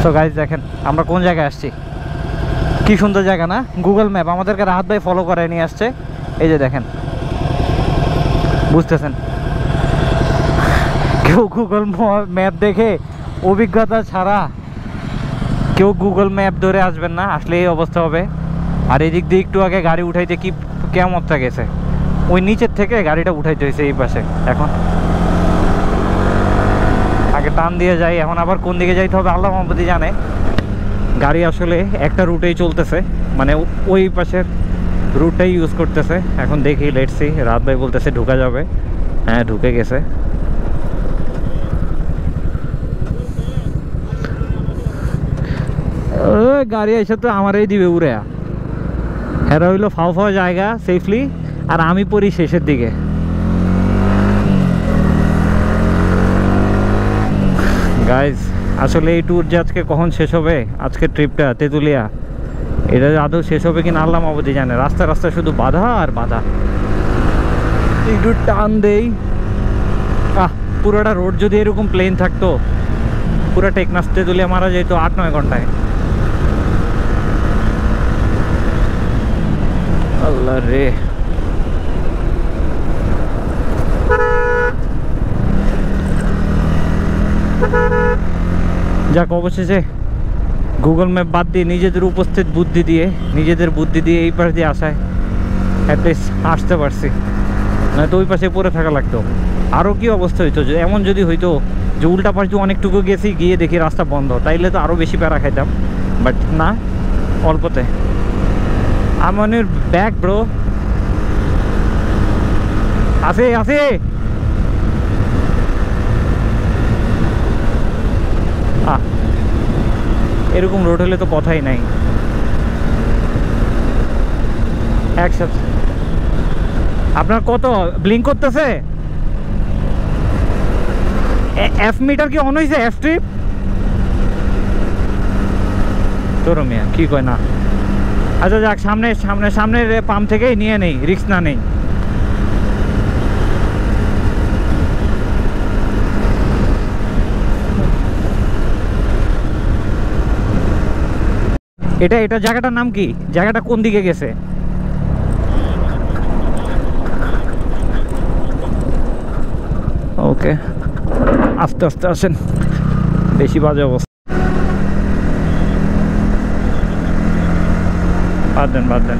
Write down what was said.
তো গাইজ দেখেন আমরা কোন জায়গায় আসছি, কি সুন্দর জায়গা না? গুগল ম্যাপ আমাদেরকে রাহাত ভাই ফলো করে নিয়ে আসছে। এই যে দেখেন, বুঝতেছেন, কেউ গুগল ম্যাপ দেখে অভিজ্ঞতা ছাড়া কেউ গুগল ম্যাপ ধরে আসবেন না, আসলে এই অবস্থা হবে। আর এদিক দিয়ে একটু আগে গাড়ি উঠাইতে কি কেমনটা গেছে, ওই নিচের থেকে গাড়িটা উঠাইতে হয়েছে এই পাশে। এখন আগে টান দিয়ে যাই, এখন আবার কোন দিকে যাইতে হবে আল্লাহ মোহাম্মদই জানে। গাড়ি আসলে একটা রুটেই চলতেছে, মানে ওই পাশের রুটটাই ইউজ করতেছে। এখন দেখি, লেটস সি। রাত ভাই বলতেছে ঢুকা যাবে, হ্যাঁ ঢুকে গেছে। গাড়ি এসে তো আমারই দিবে উড়ে, হেরা হইলো ফাও ফাও জায়গা সেফলি, আর আমি পড়ি শেষের দিকে। গাইজ আসলে এই ট্যুর যে আজকে কখন শেষ হবে, আজকের ট্রিপটা তেঁতুলিয়া, এটা আদৌ শেষ হবে কিনা আল্লাহ মাহবুদি জানে। রাস্তা রাস্তায় শুধু বাধা আর বাধা। একটু টান দেই, পুরোটা রোড যদি এরকম প্লেন থাকতো, পুরো টেকনাফ তেঁতুলিয়া মারা যেত 8-9 ঘন্টায়। আল্লাহ রে, যাক অবশেষে গুগল ম্যাপ বাদ দিয়ে নিজেদের উপস্থিত বুদ্ধি দিয়ে, নিজেদের বুদ্ধি দিয়ে এই পাশ দিয়ে আসায় অ্যাটলিস্ট আসতে পারছি, নয়তো ওই পাশে পড়ে থাকা লাগতো। আরও কি অবস্থা হইতো এমন যদি হইতো যে উল্টা পাশ দিয়ে অনেকটুকু গেছি, গিয়ে দেখি রাস্তা বন্ধ, তাইলে তো আরও বেশি প্যারা খাইতাম। বাট না, অল্পতে। I'm on your back, bro. আসে আসে, এরকম রোড হলে তো কথাই নাই। একসাথে আপনার কত ব্লিঙ্ক করতেছে? এফ মিটার কি অন হয়েছে? এফ ট্রিপ তোর মিয়া কি কয় না। আচ্ছা যাক, সামনের পাম্প থেকেই নিয়ে নেই, রিস্ক না নেই। এটা জায়গাটার নাম কি? জায়গাটা কোন দিকে গেছে? ওকে, আস্তে আস্তে আসেন, বেশি বাজে অবস্থা। বাদ দেন।